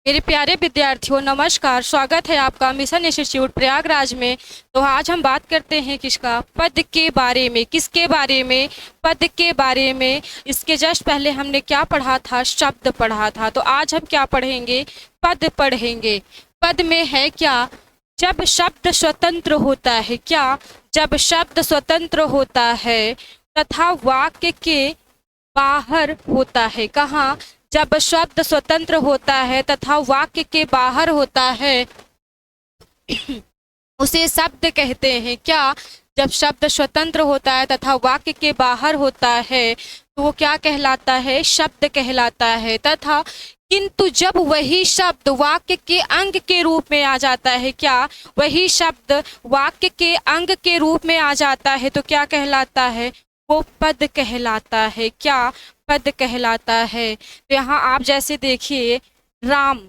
मेरे प्यारे विद्यार्थियों, नमस्कार। स्वागत है आपका मिशन इंस्टीट्यूट प्रयागराज में। तो आज हम बात करते हैं किसका, पद के बारे में। किसके बारे में? पद के बारे में। इसके जस्ट पहले हमने क्या पढ़ा था? शब्द पढ़ा था। तो आज हम क्या पढ़ेंगे? पद पढ़ेंगे। पद में है क्या? जब शब्द स्वतंत्र होता है। क्या? जब शब्द स्वतंत्र होता है तथा वाक्य के बाहर होता है। कहाँ? जब शब्द स्वतंत्र होता है तथा वाक्य के बाहर होता है उसे शब्द कहते हैं। क्या? जब शब्द स्वतंत्र होता है तथा वाक्य के बाहर होता है तो वो क्या कहलाता है? शब्द कहलाता है। तथा किंतु जब वही शब्द वाक्य के अंग के रूप में आ जाता है। क्या? वही शब्द वाक्य के अंग के रूप में आ जाता है तो क्या कहलाता है? वो पद कहलाता है। क्या? पद कहलाता है। तो यहाँ आप जैसे देखिए, राम,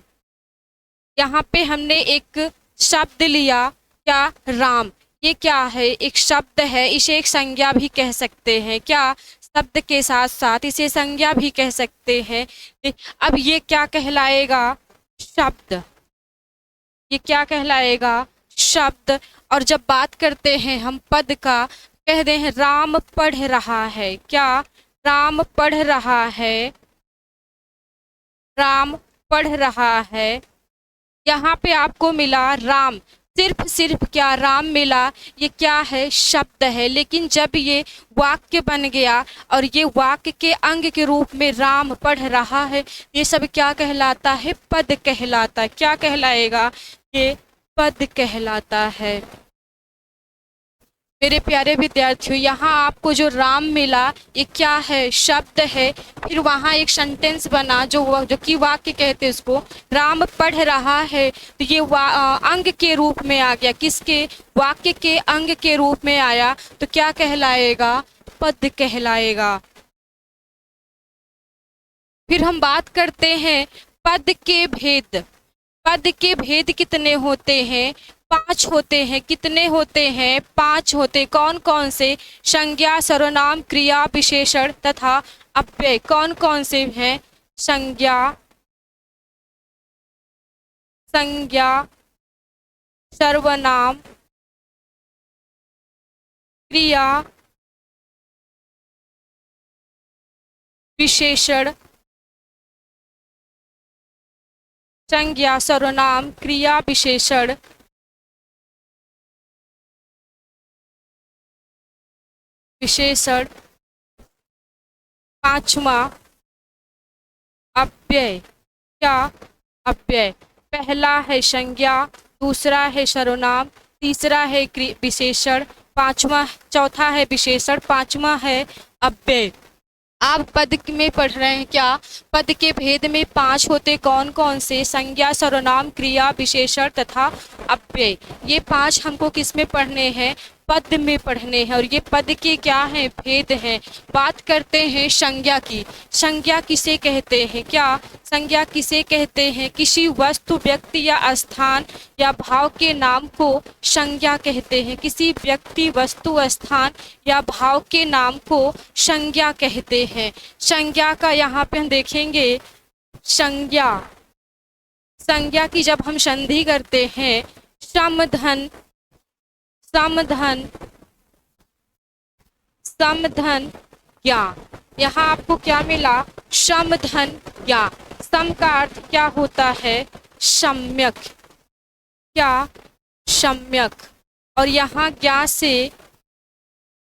यहाँ पे हमने एक शब्द लिया। क्या? राम। ये क्या है? एक शब्द है। इसे एक संज्ञा भी कह सकते हैं। क्या? शब्द के साथ साथ इसे संज्ञा भी कह सकते हैं। अब ये क्या कहलाएगा? शब्द। ये क्या कहलाएगा? शब्द। और जब बात करते हैं हम पद का, कह दे हैं राम पढ़ रहा है। क्या? राम पढ़ रहा है। राम पढ़ रहा है। यहाँ पे आपको मिला राम। सिर्फ सिर्फ क्या राम मिला? ये क्या है? शब्द है। लेकिन जब ये वाक्य बन गया और ये वाक्य के अंग के रूप में राम पढ़ रहा है, ये सब क्या कहलाता है? पद कहलाता है। क्या कहलाएगा? ये पद कहलाता है। मेरे प्यारे विद्यार्थियों, यहाँ आपको जो राम मिला ये क्या है? शब्द है। फिर वहाँ एक सेंटेंस बना जो कि वाक्य कहते हैं उसको। राम पढ़ रहा है तो ये अंग के रूप में आ गया। किसके? वाक्य के अंग के रूप में आया तो क्या कहलाएगा? पद कहलाएगा। फिर हम बात करते हैं पद के भेद। पद के भेद कितने होते हैं? 5 होते हैं। कितने होते हैं? 5 होते। कौन कौन से? संज्ञा, सर्वनाम, क्रिया, विशेषण तथा अव्यय। कौन कौन से हैं? संज्ञा, संज्ञा, सर्वनाम, क्रिया, विशेषण। संज्ञा, सर्वनाम, क्रिया, विशेषण, विशेषण। पांचवा अव्यय। क्या? अव्यय। पहला है संज्ञा, दूसरा है सर्वनाम, तीसरा है विशेषण, पांचवा, चौथा है विशेषण, पांचवा है अव्यय। आप पद में पढ़ रहे हैं। क्या? पद के भेद में 5 होते। कौन कौन से? संज्ञा, सर्वनाम, क्रिया, विशेषण तथा अव्यय। ये 5 हमको किस में पढ़ने हैं? पद में पढ़ने हैं। और ये पद के क्या हैं? भेद हैं। बात करते हैं संज्ञा की। संज्ञा किसे कहते हैं? क्या? संज्ञा किसे कहते हैं? किसी वस्तु, व्यक्ति या स्थान या भाव के नाम को संज्ञा कहते हैं। किसी व्यक्ति, वस्तु, स्थान या भाव के नाम को संज्ञा कहते हैं। संज्ञा का यहाँ पे हम देखेंगे। संज्ञा, संज्ञा की जब हम संधि करते हैं, समधन, समधन, समधन, ज्ञा। यहाँ आपको क्या मिला? समधन ज्ञा। सम का अर्थ क्या होता है? सम्यक। क्या? सम्यक। और यहाँ ज्ञा से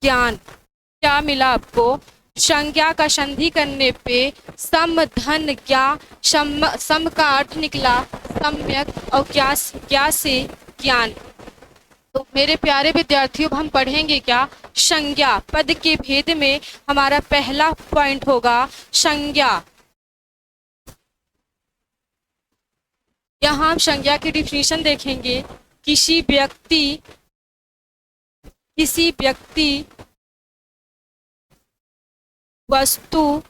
ज्ञान। क्या मिला आपको? संज्ञा का संधि करने पे सम धन ज्ञा। सम का अर्थ निकला सम्यक और ज्ञा से ज्ञान। तो मेरे प्यारे विद्यार्थियों, हम पढ़ेंगे क्या? संज्ञा। पद के भेद में हमारा पहला पॉइंट होगा संज्ञा। यहाँ हम संज्ञा की डिफिनीशन देखेंगे। किसी व्यक्ति, किसी व्यक्ति, वस्तु,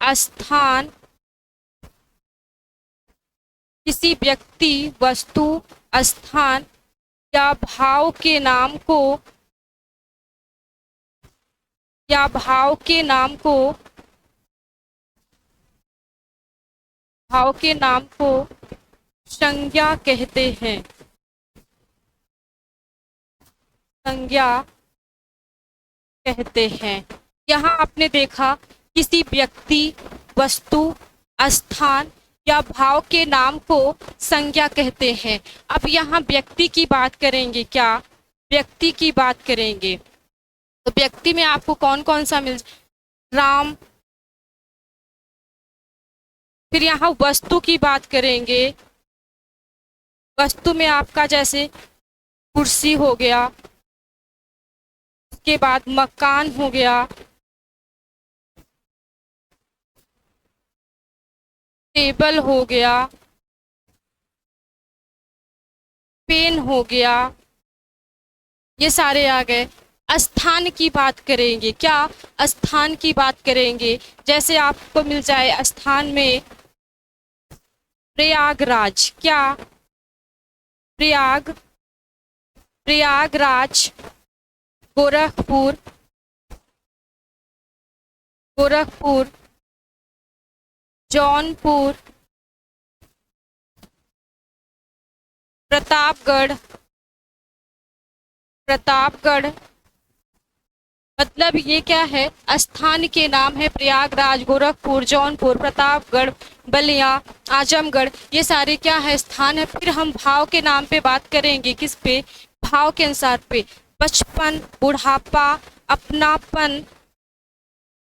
स्थान, किसी व्यक्ति, वस्तु, स्थान या भाव के नाम को, या भाव के नाम को भाव के नाम को संज्ञा कहते हैं। संज्ञा कहते हैं। यहाँ आपने देखा किसी व्यक्ति, वस्तु, स्थान या भाव के नाम को संज्ञा कहते हैं। अब यहाँ व्यक्ति की बात करेंगे। क्या व्यक्ति की बात करेंगे? तो व्यक्ति में आपको कौन कौन सा राम। फिर यहाँ वस्तु की बात करेंगे। वस्तु में आपका जैसे कुर्सी हो गया, उसके बाद मकान हो गया, टेबल हो गया, पेन हो गया, ये सारे आ गए। स्थान की बात करेंगे। क्या स्थान की बात करेंगे? जैसे आपको मिल जाए स्थान में प्रयागराज। क्या प्रयागराज, गोरखपुर, जौनपुर, प्रतापगढ़। मतलब ये क्या है? स्थान के नाम है प्रयागराज, गोरखपुर, जौनपुर, प्रतापगढ़, बलिया, आजमगढ़। ये सारे क्या है? स्थान है। फिर हम भाव के नाम पे बात करेंगे। किस पे? भाव के अनुसार पे। बचपन, बुढ़ापा, अपनापन,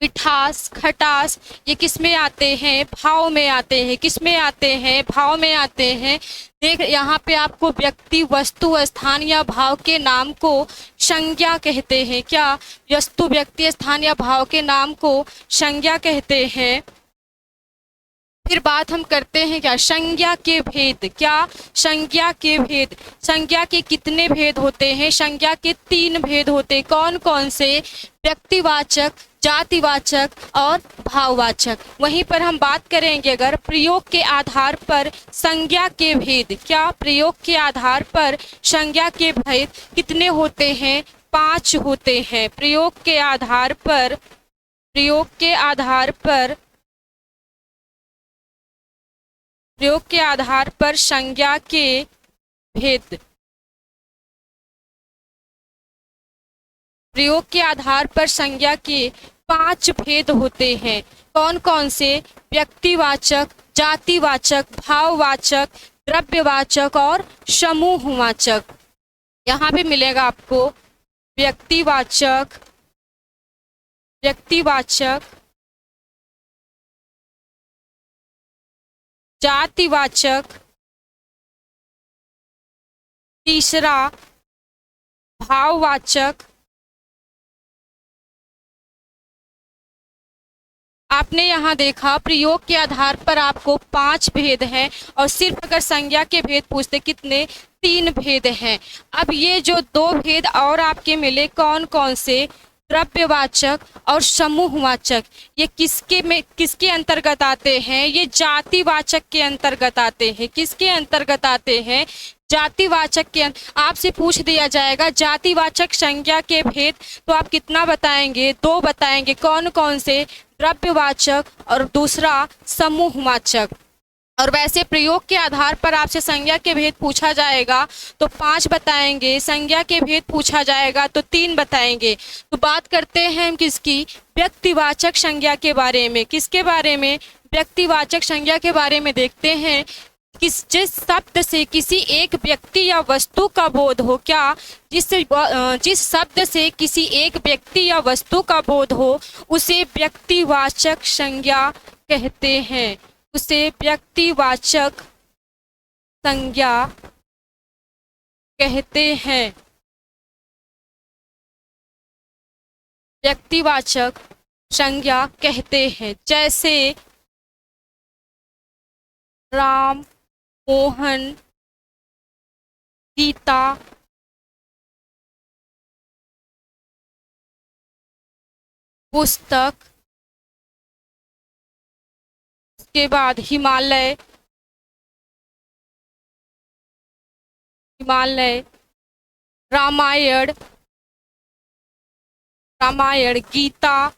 मिठास, खटास, ये किस में आते हैं? भाव में आते हैं। किस में आते हैं? भाव में आते हैं। देख, यहाँ पे आपको व्यक्ति, वस्तु, स्थान या भाव के नाम को संज्ञा कहते हैं। क्या? वस्तु, व्यक्ति, स्थान या भाव के नाम को संज्ञा कहते हैं। फिर बात हम करते हैं क्या? संज्ञा के भेद। क्या? संज्ञा के भेद। संज्ञा के कितने भेद होते हैं? संज्ञा के 3 भेद होते। कौन कौन से? व्यक्तिवाचक, जातिवाचक और भाववाचक। वहीं पर हम बात करेंगे अगर प्रयोग के आधार पर संज्ञा के भेद। क्या? प्रयोग के आधार पर संज्ञा के भेद कितने होते हैं? 5 होते हैं। प्रयोग के आधार पर संज्ञा के भेद। प्रयोग के आधार पर संज्ञा के 5 भेद होते हैं। कौन कौन से? व्यक्तिवाचक, जातिवाचक, भाववाचक, द्रव्यवाचक और समूहवाचक। यहाँ पे मिलेगा आपको व्यक्तिवाचक, जातिवाचक, तीसरा भाववाचक। आपने यहाँ देखा प्रयोग के आधार पर आपको 5 भेद हैं और सिर्फ अगर संज्ञा के भेद पूछते कितने? 3 भेद हैं। अब ये जो 2 भेद और आपके मिले, कौन कौन से? द्रव्यवाचक और समूहवाचक। ये किसके अंतर्गत आते हैं? ये जातिवाचक के अंतर्गत आते हैं। किसके अंतर्गत आते हैं? जातिवाचक के। आपसे पूछ दिया जाएगा जातिवाचक संज्ञा के भेद, तो आप कितना बताएंगे? 2 बताएंगे। कौन कौन से? द्रव्यवाचक और दूसरा समूहवाचक। और वैसे प्रयोग के आधार पर आपसे संज्ञा के भेद पूछा जाएगा तो 5 बताएंगे, संज्ञा के भेद पूछा जाएगा तो 3 बताएंगे। तो बात करते हैं हम किसकी? व्यक्तिवाचक संज्ञा के बारे में। किसके बारे में? व्यक्तिवाचक संज्ञा के बारे में देखते हैं। जिस शब्द से किसी एक व्यक्ति या वस्तु का बोध हो। क्या? जिस शब्द से किसी एक व्यक्ति या वस्तु का बोध हो उसे व्यक्तिवाचक संज्ञा कहते हैं। उसे व्यक्तिवाचक संज्ञा कहते हैं। व्यक्तिवाचक संज्ञा कहते हैं। जैसे राम, मोहन, सीता, पुस्तक, उसके बाद हिमालय, रामायण, गीता,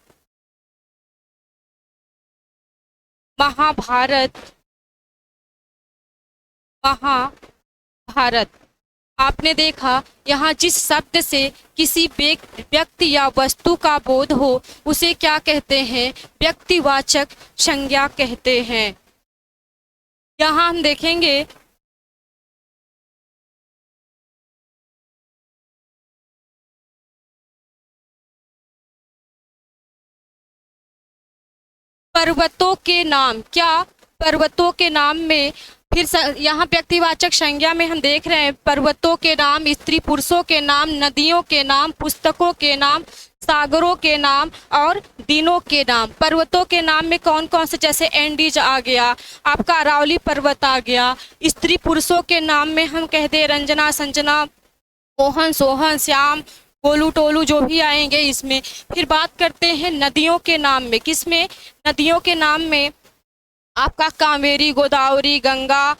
महाभारत, महाभारत। आपने देखा यहाँ जिस शब्द से किसी व्यक्ति या वस्तु का बोध हो उसे क्या कहते हैं? व्यक्तिवाचक संज्ञा कहते हैं। यहाँ हम देखेंगे पर्वतों के नाम। क्या? पर्वतों के नाम में फिर यहाँ व्यक्तिवाचक संज्ञा में हम देख रहे हैं पर्वतों के नाम, स्त्री पुरुषों के नाम, नदियों के नाम, पुस्तकों के नाम, सागरों के नाम और दिनों के नाम। पर्वतों के नाम में कौन कौन से? जैसे एंडीज आ गया, आपका अरावली पर्वत आ गया। स्त्री पुरुषों के नाम में हम कहते हैं रंजना, संजना, मोहन, सोहन, श्याम, गोलू, टोलू, जो भी आएंगे इसमें। फिर बात करते हैं नदियों के नाम में। किसमें? नदियों के नाम में आपका कावेरी, गोदावरी, गंगा,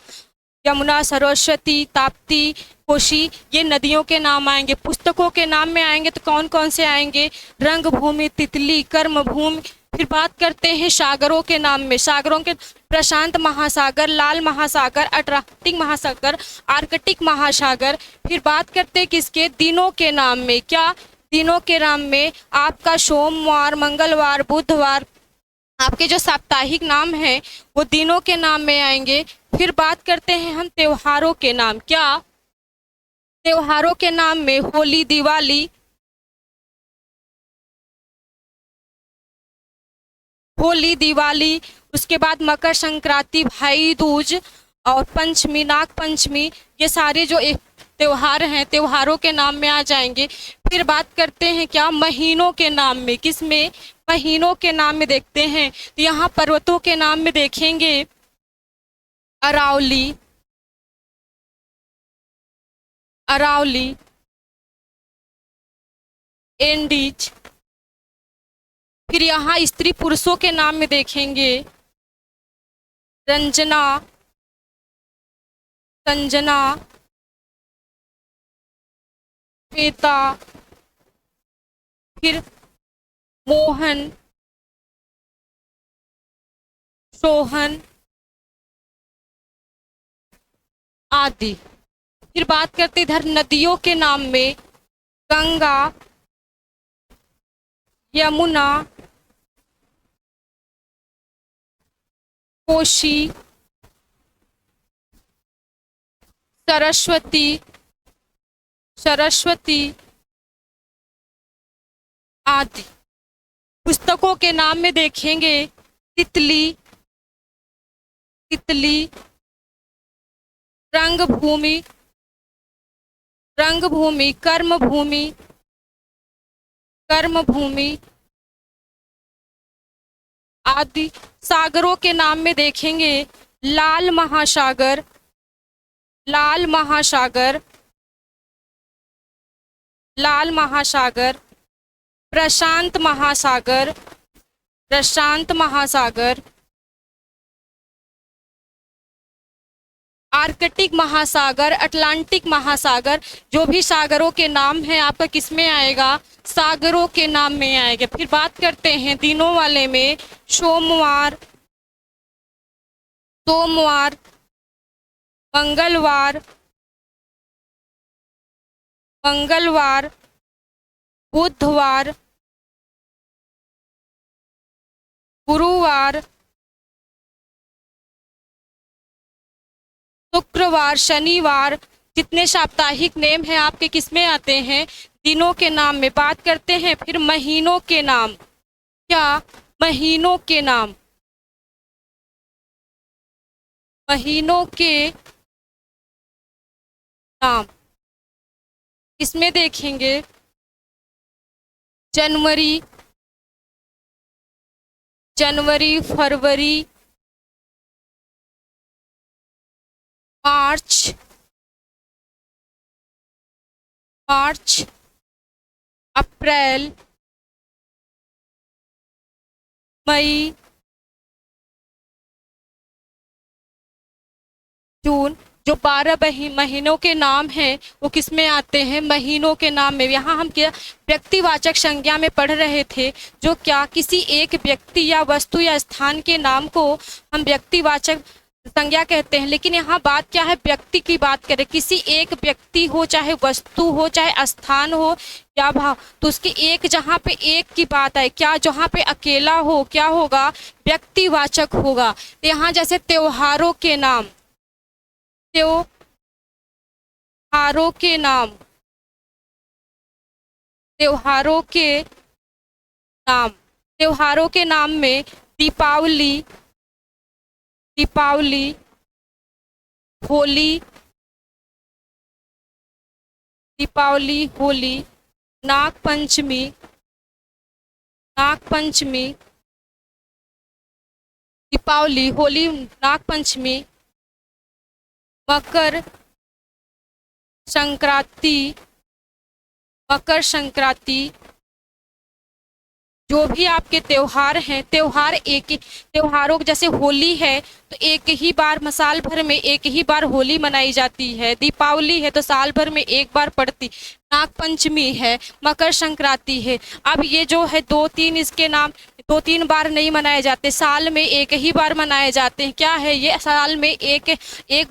यमुना, सरस्वती, ताप्ती, कोशी, ये नदियों के नाम आएंगे। पुस्तकों के नाम में आएंगे तो कौन कौन से आएंगे? रंगभूमि, तितली, कर्मभूमि। फिर बात करते हैं सागरों के नाम में। सागरों के प्रशांत महासागर, लाल महासागर, अटलांटिक महासागर, आर्कटिक महासागर। फिर बात करते हैं किसके? दिनों के नाम में। क्या? दिनों के नाम में आपका सोमवार, मंगलवार, बुधवार, आपके जो साप्ताहिक नाम हैं वो दिनों के नाम में आएंगे। फिर बात करते हैं हम त्योहारों के नाम। क्या? त्योहारों के नाम में होली, दिवाली, उसके बाद मकर संक्रांति, भाई दूज और पंचमी, नाग पंचमी, ये सारे जो एक त्योहार हैं त्योहारों के नाम में आ जाएंगे। फिर बात करते हैं क्या? महीनों के नाम में। किसमें? महीनों के नाम में देखते हैं तो यहाँ पर्वतों के नाम में देखेंगे अरावली, एंडीज। फिर यहाँ स्त्री पुरुषों के नाम में देखेंगे रंजना, संजना, श्वेता, फिर मोहन, सोहन आदि। फिर बात करते इधर नदियों के नाम में गंगा, यमुना, कोशी, सरस्वती आदि। पुस्तकों के नाम में देखेंगे तितली, रंगभूमि, कर्मभूमि आदि। सागरों के नाम में देखेंगे लाल महासागर, प्रशांत महासागर, आर्कटिक महासागर, अटलांटिक महासागर। जो भी सागरों के नाम हैं आपका किस में आएगा? सागरों के नाम में आएगा। फिर बात करते हैं दिनों वाले में सोमवार, मंगलवार, बुधवार, गुरुवार, शुक्रवार, शनिवार। जितने साप्ताहिक नेम हैं आपके किस में आते हैं? दिनों के नाम में। बात करते हैं फिर महीनों के नाम। क्या? महीनों के नाम इसमें देखेंगे जनवरी, फरवरी, मार्च, अप्रैल, मई, जून। जो 12 महीनों के नाम हैं वो किस में आते हैं? महीनों के नाम में। यहाँ हम क्या व्यक्तिवाचक संज्ञा में पढ़ रहे थे, जो क्या किसी एक व्यक्ति या वस्तु या स्थान के नाम को हम व्यक्तिवाचक संज्ञा कहते हैं। लेकिन यहाँ बात क्या है, व्यक्ति की बात करें, किसी एक व्यक्ति हो, चाहे वस्तु हो, चाहे स्थान हो या भाव, तो उसकी एक, जहाँ पे एक की बात है, क्या जहाँ पे अकेला हो क्या होगा, व्यक्तिवाचक होगा। तो यहाँ जैसे त्योहारों के नाम, त्योहारों के नाम, त्योहारों के नाम, त्योहारों के नाम में दीपावली, दीपावली, होली, दीपावली, होली, नागपंचमी, नागपंचमी, दीपावली, होली, नागपंचमी, मकर संक्रांति, मकर संक्रांति, जो भी आपके त्योहार हैं, त्योहार एक ही, त्योहारों जैसे होली है तो एक ही बार, साल भर में एक ही बार होली मनाई जाती है। दीपावली है तो साल भर में एक बार पड़ती। नागपंचमी है, मकर संक्रांति है। अब ये जो है दो तीन, इसके नाम दो तीन बार नहीं मनाए जाते, साल में एक ही बार मनाए जाते हैं। क्या है ये, साल में एक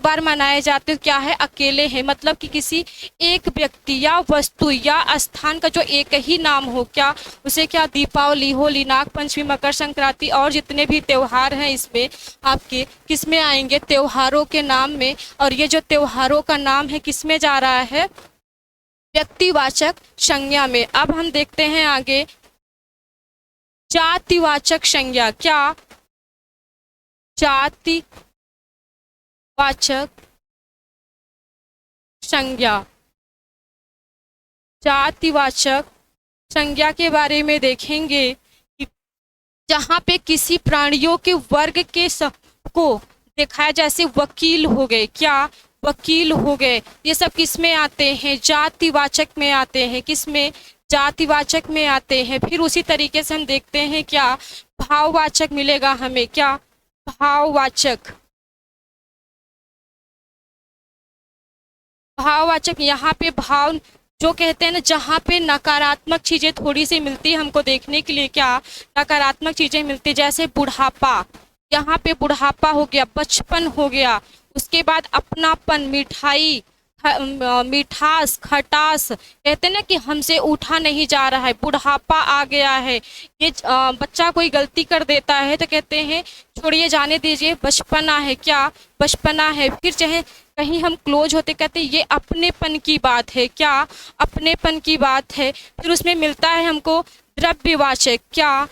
बार मनाए जाते हैं। क्या है, अकेले हैं, मतलब कि किसी एक व्यक्ति या वस्तु या स्थान का जो एक ही नाम हो, क्या उसे क्या, दीपावली, होली, नागपंचमी, मकर संक्रांति और जितने भी त्योहार हैं इसमें आपके किस में आएंगे, त्योहारों के नाम में। और ये जो त्योहारों का नाम है किस में जा रहा है, व्यक्तिवाचक संज्ञा में। अब हम देखते हैं आगे जातिवाचक संज्ञा। क्या, जातिवाचक संज्ञा, जातिवाचक संज्ञा के बारे में देखेंगे कि जहाँ पे किसी प्राणियों के वर्ग के को दिखाया, जैसे वकील हो गए, क्या, वकील हो गए, ये सब किस में आते हैं, जातिवाचक में आते हैं। किस में, जातिवाचक में आते हैं। फिर उसी तरीके से हम देखते हैं क्या, भाववाचक मिलेगा हमें। क्या, भाववाचक, भाववाचक, यहाँ पे भाव जो कहते हैं ना, जहाँ पे नकारात्मक चीजें थोड़ी सी मिलती है हमको देखने के लिए, क्या, नकारात्मक चीजें मिलती, जैसे बुढ़ापा, यहाँ पे बुढ़ापा हो गया, बचपन हो गया, उसके बाद अपनापन, मिठाई, मिठास, खटास, कहते हैं ना कि हमसे उठा नहीं जा रहा है, बुढ़ापा आ गया है। ये बच्चा कोई गलती कर देता है तो कहते हैं छोड़िए, जाने दीजिए, बचपना है। क्या, बचपना है। फिर चाहे कहीं हम क्लोज होते, कहते हैं ये अपनेपन की बात है। क्या, अपनेपन की बात है। फिर उसमें मिलता है हमको द्रव्यवाचक। क्या,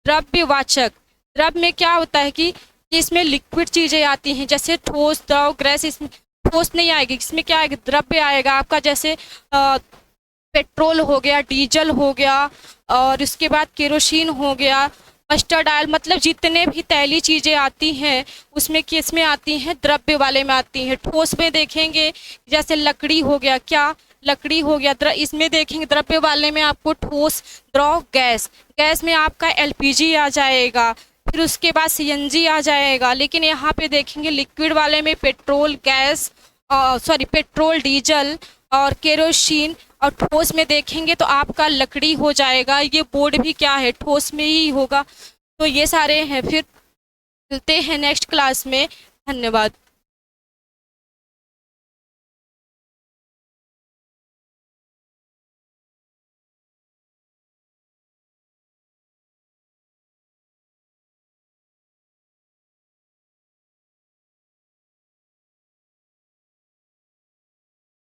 द्रव्यवाचक, द्रव्य में क्या होता है कि इसमें लिक्विड चीजें आती हैं, जैसे ठोस, द्रव, गैस। इसमें ठोस नहीं आएगी, इसमें क्या आएगा, द्रव्य आएगा आपका, जैसे पेट्रोल हो गया, डीजल हो गया, और उसके बाद केरोसिन हो गया, मस्टर्ड ऑयल, मतलब जितने भी तैली चीजें आती हैं उसमें किस में आती हैं, द्रव्य वाले में आती हैं। ठोस में देखेंगे जैसे लकड़ी हो गया, क्या, लकड़ी हो गया, इसमें देखेंगे द्रव्य वाले में आपको ठोस, द्रव, गैस। गैस में आपका एलपीजी आ जाएगा, फिर उसके बाद सीएनजी आ जाएगा। लेकिन यहाँ पे देखेंगे लिक्विड वाले में पेट्रोल, गैस, पेट्रोल, डीजल और केरोसिन। और ठोस में देखेंगे तो आपका लकड़ी हो जाएगा। ये बोर्ड भी क्या है, ठोस में ही होगा। तो ये सारे हैं। फिर मिलते हैं नेक्स्ट क्लास में। धन्यवाद।